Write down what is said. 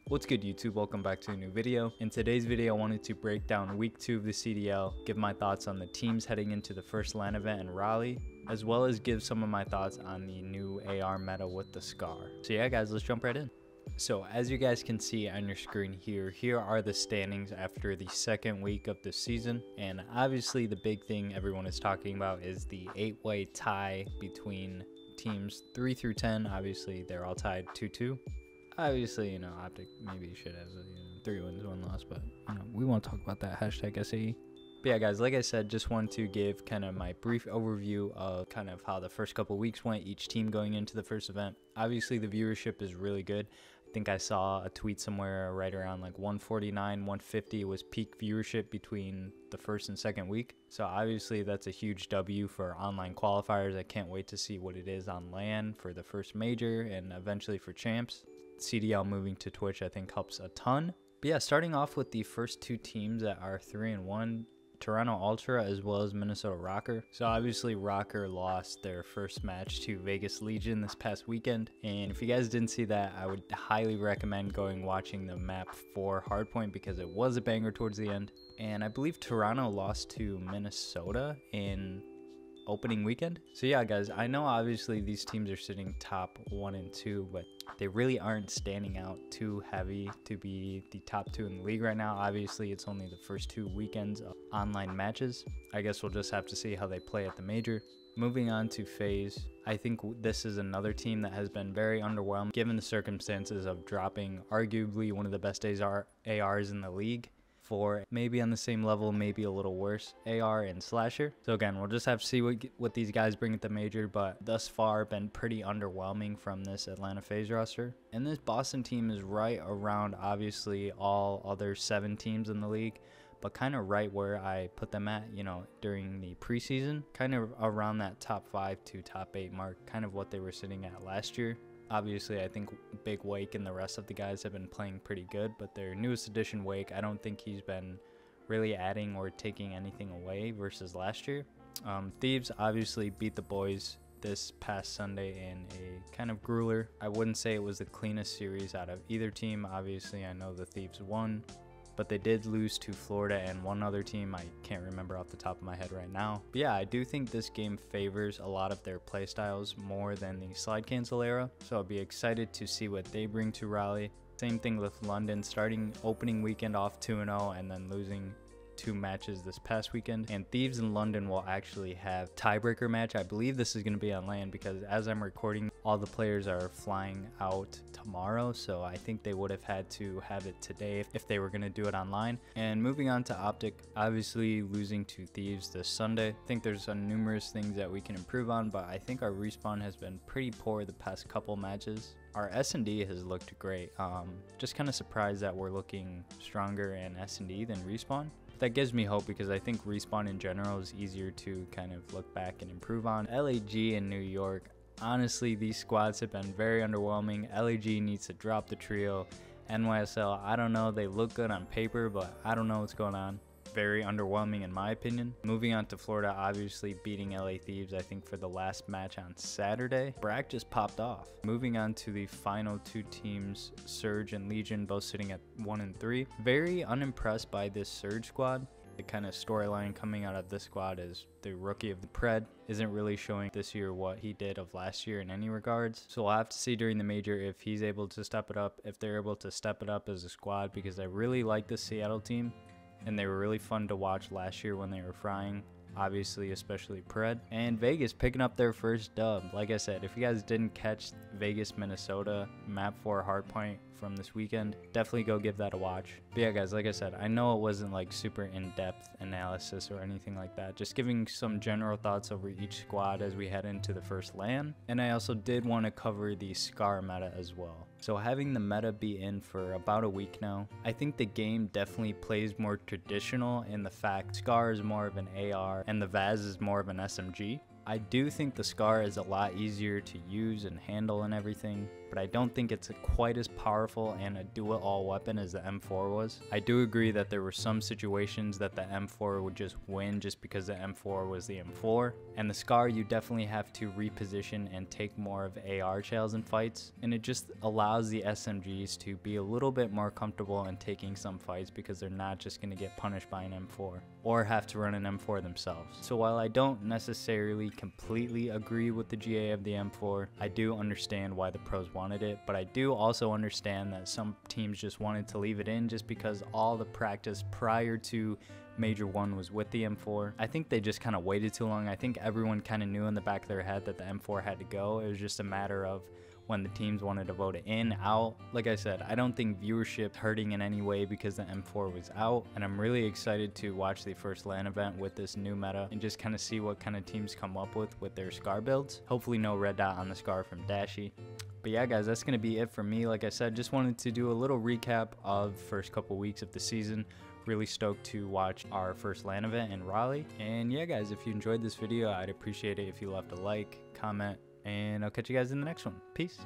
What's good YouTube, welcome back to a new video. In today's video I wanted to break down week 2 of the CDL, give my thoughts on the teams heading into the first LAN event in Raleigh, as well as give some of my thoughts on the new AR meta with the SCAR. So yeah guys, let's jump right in. So as you guys can see on your screen here are the standings after the second week of the season, and obviously the big thing everyone is talking about is the 8-way tie between teams 3 through 10. Obviously they're all tied 2-2. Obviously, you know, Optic maybe should have 3 wins, 1 loss, but you know, we won't talk about that. Hashtag SAE. But yeah, guys, like I said, just wanted to give kind of my brief overview of kind of how the first couple weeks went, each team going into the first event. Obviously, the viewership is really good. I think I saw a tweet somewhere right around like 149, 150 was peak viewership between the first and second week. So obviously that's a huge W for online qualifiers. I can't wait to see what it is on LAN for the first major and eventually for champs. CDL moving to Twitch I think helps a ton. But yeah, starting off with the first 2 teams that are 3-1, Toronto Ultra as well as Minnesota Rocker. So obviously Rocker lost their first match to Vegas Legion this past weekend, and if you guys didn't see that, I would highly recommend watching the map for Hardpoint because it was a banger towards the end. And I believe Toronto lost to Minnesota in opening weekend. So yeah guys, I know obviously these teams are sitting top 1 and 2, but they really aren't standing out too heavy to be the top 2 in the league right now. Obviously it's only the first 2 weekends of online matches. I guess we'll just have to see how they play at the major. Moving on to FaZe, I think this is another team that has been very underwhelmed given the circumstances of dropping arguably one of the best ARs in the league for maybe on the same level, maybe a little worse, AR and Slasher. So again, we'll just have to see what these guys bring at the major, but thus far been pretty underwhelming from this Atlanta FaZe roster. And this Boston team is right around obviously all other 7 teams in the league, but kind of right where I put them at, you know, during the preseason, kind of around that top 5 to top 8 mark, kind of what they were sitting at last year. Obviously, I think Big Wake and the rest of the guys have been playing pretty good, but their newest addition, Wake, I don't think he's been really adding or taking anything away versus last year. Thieves obviously beat the boys this past Sunday in a kind of grueler. I wouldn't say it was the cleanest series out of either team. Obviously, I know the Thieves won, but they did lose to Florida and one other team I can't remember off the top of my head right now. But yeah, I do think this game favors a lot of their playstyles more than the slide cancel era, so I'll be excited to see what they bring to Raleigh. Same thing with London, starting opening weekend off 2-0 and then losing 2 matches this past weekend. And Thieves in London will actually have tiebreaker match. I believe this is going to be on LAN because as I'm recording, all the players are flying out tomorrow, so I think they would have had to have it today if they were going to do it online. And moving on to Optic, obviously losing to Thieves this Sunday. I think there's numerous things that we can improve on, but I think our respawn has been pretty poor the past couple matches. Our S&D has looked great. Just kind of surprised that we're looking stronger in S&D than respawn. That gives me hope because I think respawn in general is easier to kind of look back and improve on. LAG in New York, honestly these squads have been very underwhelming. LAG needs to drop the trio. NYSL, I don't know, they look good on paper, but I don't know what's going on. Very underwhelming in my opinion. Moving on to Florida, obviously beating LA Thieves I think for the last match on Saturday. Brack just popped off. Moving on to the final 2 teams, Surge and Legion, both sitting at 1 and 3. Very unimpressed by this Surge squad. The kind of storyline coming out of this squad is the rookie of the Pred isn't really showing this year what he did of last year in any regards. So we'll have to see during the major if he's able to step it up, if they're able to step it up as a squad, because I really like the Seattle team. And they were really fun to watch last year when they were frying, obviously, especially Pred. And Vegas picking up their first dub. Like I said, if you guys didn't catch Vegas, Minnesota map 4 Hardpoint from this weekend, definitely go give that a watch. But yeah guys, like I said, I know it wasn't like super in-depth analysis or anything like that, just giving some general thoughts over each squad as we head into the first LAN. And I also did want to cover the SCAR meta as well. So having the meta be in for about a week now, I think the game definitely plays more traditional in the fact SCAR is more of an AR and the Vaz is more of an SMG. I do think the SCAR is a lot easier to use and handle and everything. but I don't think it's quite as powerful and a do-it-all weapon as the M4 was. I do agree that there were some situations that the M4 would just win just because the M4 was the M4, and the SCAR you definitely have to reposition and take more of AR trails in fights, and it just allows the SMGs to be a little bit more comfortable in taking some fights because they're not just going to get punished by an M4 or have to run an M4 themselves. So while I don't necessarily completely agree with the GA of the M4, I do understand why the pros wanted it, but I do also understand that some teams just wanted to leave it in just because all the practice prior to Major 1 was with the M4. I think they just kind of waited too long. I think everyone kind of knew in the back of their head that the M4 had to go. It was just a matter of when the teams wanted to vote it in, out. Like I said, I don't think viewership hurting in any way because the M4 was out, and I'm really excited to watch the first LAN event with this new meta and just kind of see what kind of teams come up with their SCAR builds. Hopefully no red dot on the SCAR from Dashy. But yeah guys, that's going to be it for me. Like I said, just wanted to do a little recap of first couple weeks of the season. Really stoked to watch our first LAN event in Raleigh. And yeah guys, if you enjoyed this video, I'd appreciate it if you left a like, comment, and I'll catch you guys in the next one. Peace.